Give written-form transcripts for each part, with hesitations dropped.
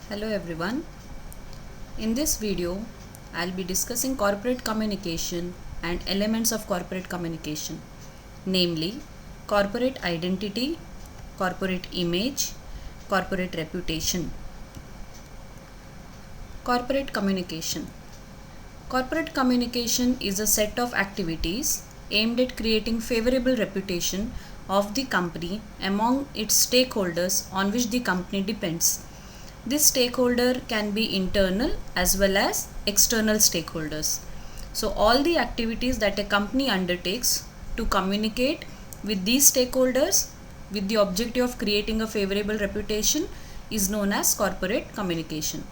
Hello everyone. In this video, I'll be discussing corporate communication and elements of corporate communication, namely corporate identity, corporate image, corporate reputation. Corporate communication. Corporate communication is a set of activities aimed at creating favorable reputation of the company among its stakeholders on which the company depends. This stakeholder can be internal as well as external stakeholders. So all the activities that a company undertakes to communicate with these stakeholders with the objective of creating a favorable reputation is known as corporate communication.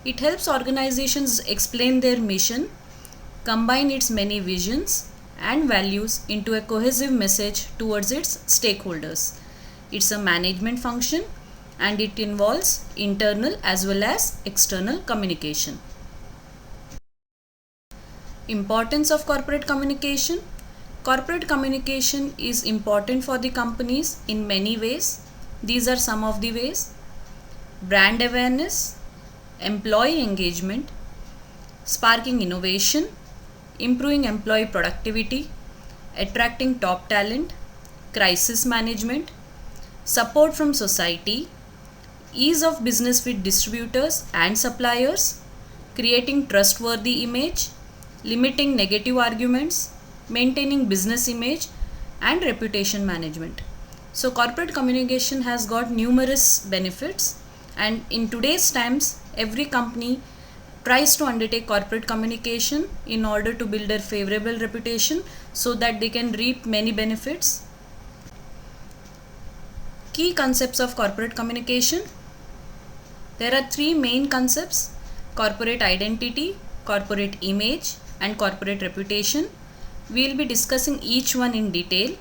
It helps organizations explain their mission, combine its many visions and values into a cohesive message towards its stakeholders. It's a management function and it involves internal as well as external communication. Importance of corporate communication. Corporate communication is important for the companies in many ways. These are some of the ways: brand awareness, employee engagement, sparking innovation, improving employee productivity, attracting top talent, crisis management, support from society, ease of business with distributors and suppliers, creating trustworthy image, limiting negative arguments, maintaining business image and reputation management. So corporate communication has got numerous benefits, and in today's times every company tries to undertake corporate communication in order to build a favorable reputation so that they can reap many benefits. Key concepts of corporate communication. There are three main concepts: corporate identity, corporate image and corporate reputation. We will be discussing each one in detail.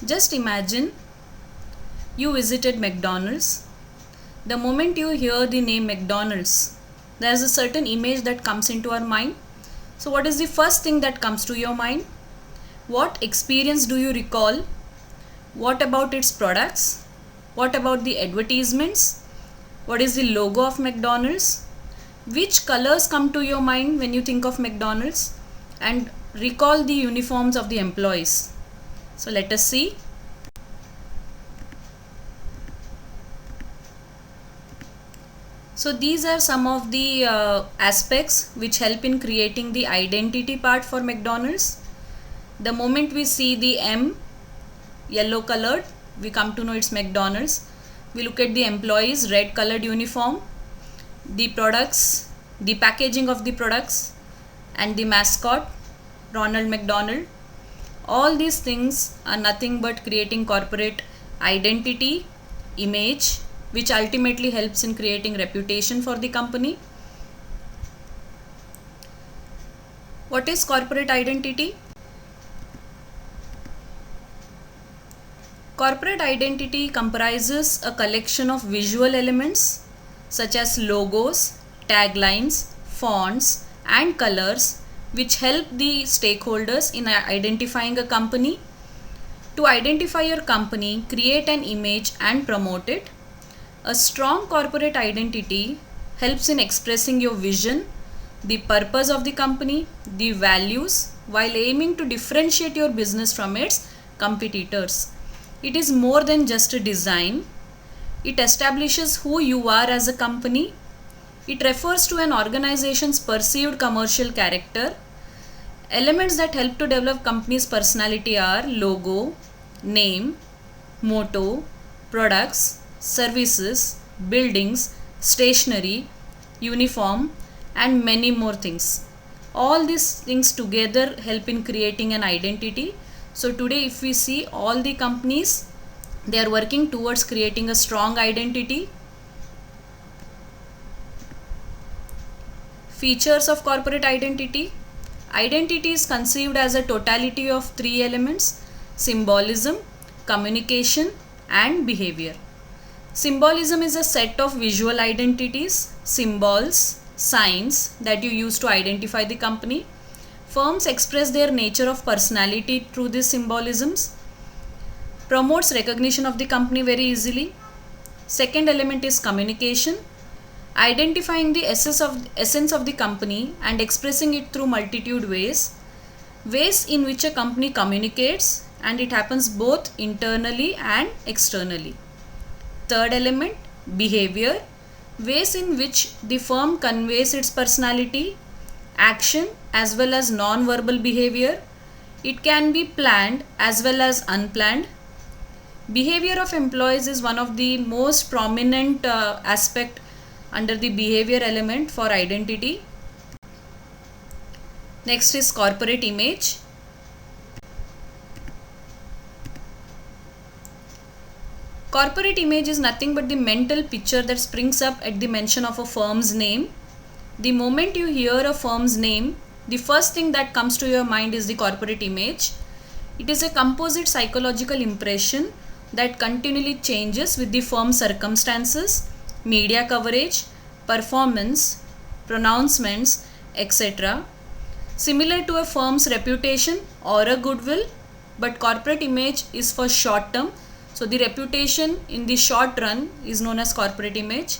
Just imagine you visited McDonald's. The moment you hear the name McDonald's, there is a certain image that comes into our mind. So what is the first thing that comes to your mind? What experience do you recall? What about its products? What about the advertisements? What is the logo of McDonald's? Which colors come to your mind when you think of McDonald's? And recall the uniforms of the employees. So let us see. So these are some of the aspects which help in creating the identity part for McDonald's. The moment we see the M, yellow colored, we come to know it's McDonald's. We look at the employees, red colored uniform, the products, the packaging of the products and the mascot, Ronald McDonald. All these things are nothing but creating corporate identity, image, which ultimately helps in creating reputation for the company. What is corporate identity? Corporate identity comprises a collection of visual elements such as logos, taglines, fonts and colors which help the stakeholders in identifying a company. To identify your company, create an image and promote it. A strong corporate identity helps in expressing your vision, the purpose of the company, the values, while aiming to differentiate your business from its competitors. It is more than just a design. It establishes who you are as a company. It refers to an organization's perceived commercial character. Elements that help to develop company's personality are logo, name, motto, products, services, buildings, stationery, uniform and many more things. All these things together help in creating an identity. So today if we see all the companies, they are working towards creating a strong identity. Features of corporate identity. Identity is conceived as a totality of three elements: symbolism, communication and behavior. Symbolism is a set of visual identities, symbols, signs that you use to identify the company. Firms express their nature of personality through these symbolisms. Promotes recognition of the company very easily. Second element is communication, identifying the essence of the company and expressing it through multitude ways in which a company communicates, and it happens both internally and externally. Third element, behavior, ways in which the firm conveys its personality, action as well as non-verbal behavior. It can be planned as well as unplanned. Behavior of employees is one of the most prominent aspect under the behavior element for identity. Next is corporate image. Corporate image is nothing but the mental picture that springs up at the mention of a firm's name. The moment you hear a firm's name, the first thing that comes to your mind is the corporate image. It is a composite psychological impression that continually changes with the firm's circumstances, media coverage, performance, pronouncements, etc. Similar to a firm's reputation or a goodwill, but corporate image is for short term. So the reputation in the short run is known as corporate image.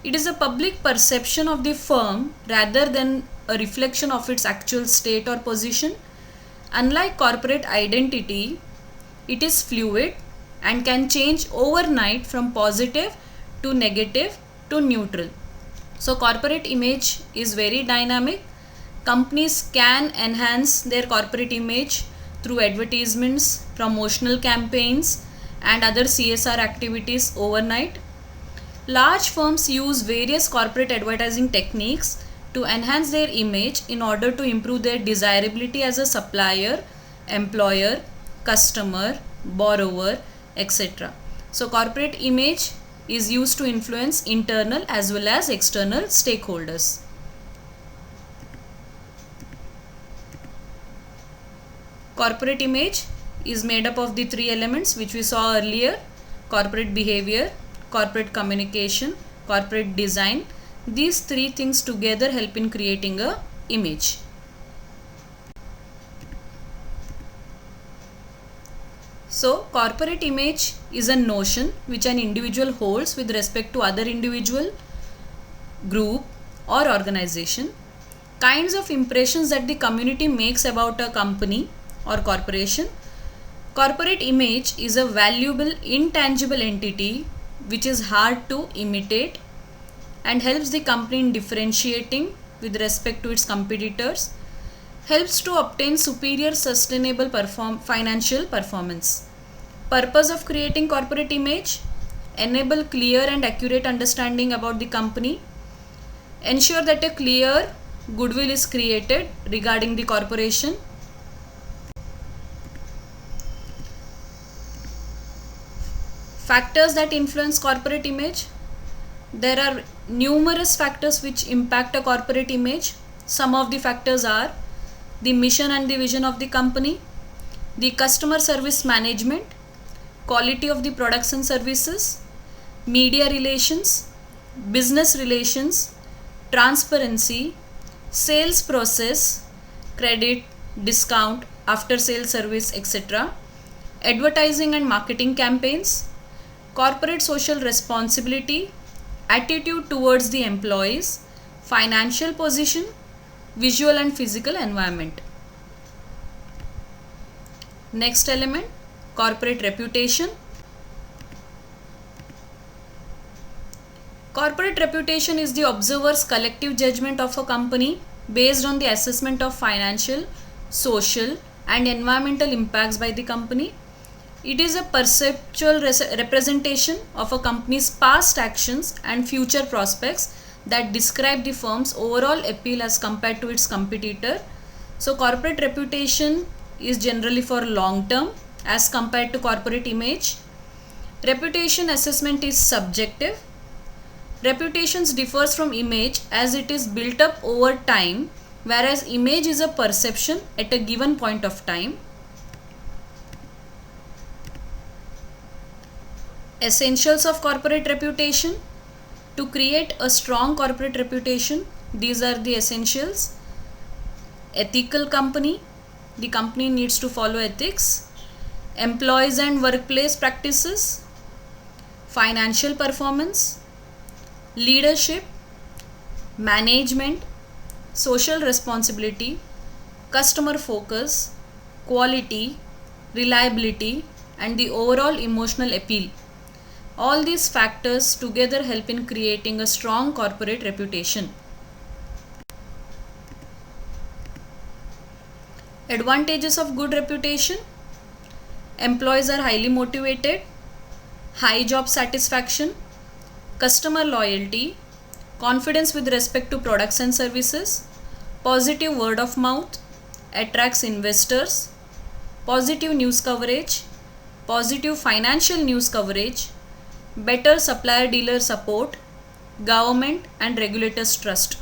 It is a public perception of the firm rather than a reflection of its actual state or position. Unlike corporate identity, it is fluid and can change overnight from positive to negative to neutral. So corporate image is very dynamic. Companies can enhance their corporate image through advertisements, promotional campaigns, and other CSR activities overnight. Large firms use various corporate advertising techniques to enhance their image in order to improve their desirability as a supplier, employer, customer, borrower, etc. So corporate image is used to influence internal as well as external stakeholders. Corporate image is made up of the three elements which we saw earlier: corporate behavior, corporate communication, corporate design. These three things together help in creating a image. So corporate image is a notion which an individual holds with respect to other individual, group or organization. Kinds of impressions that the community makes about a company or corporation. Corporate image is a valuable intangible entity which is hard to imitate and helps the company in differentiating with respect to its competitors, helps to obtain superior sustainable financial performance. Purpose of creating corporate image: enable clear and accurate understanding about the company, ensure that a clear goodwill is created regarding the corporation. Factors that influence corporate image: there are numerous factors which impact a corporate image. Some of the factors are the mission and the vision of the company, the customer service management, quality of the products and services, media relations, business relations, transparency, sales process, credit, discount, after sales service, etc., advertising and marketing campaigns, corporate social responsibility, attitude towards the employees, financial position, visual and physical environment. Next element, corporate reputation. Corporate reputation is the observer's collective judgment of a company based on the assessment of financial, social and environmental impacts by the company. It is a perceptual representation of a company's past actions and future prospects that describe the firm's overall appeal as compared to its competitor. So corporate reputation is generally for long term as compared to corporate image. Reputation assessment is subjective. Reputations differs from image as it is built up over time, whereas image is a perception at a given point of time. Essentials of corporate reputation. To create a strong corporate reputation, these are the essentials. Ethical company. The company needs to follow ethics. Employees and workplace practices. financial performance, leadership, management, social responsibility, customer focus, quality, reliability, and the overall emotional appeal. All these factors together help in creating a strong corporate reputation. Advantages of good reputation: employees are highly motivated, high job satisfaction, customer loyalty, confidence with respect to products and services, positive word of mouth, attracts investors, positive news coverage, positive financial news coverage, better supplier dealer support, government and regulators trust.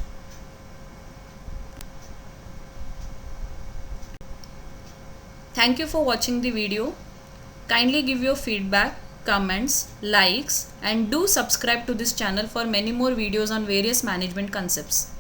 Thank you for watching the video. Kindly give your feedback, comments, likes, and do subscribe to this channel for many more videos on various management concepts.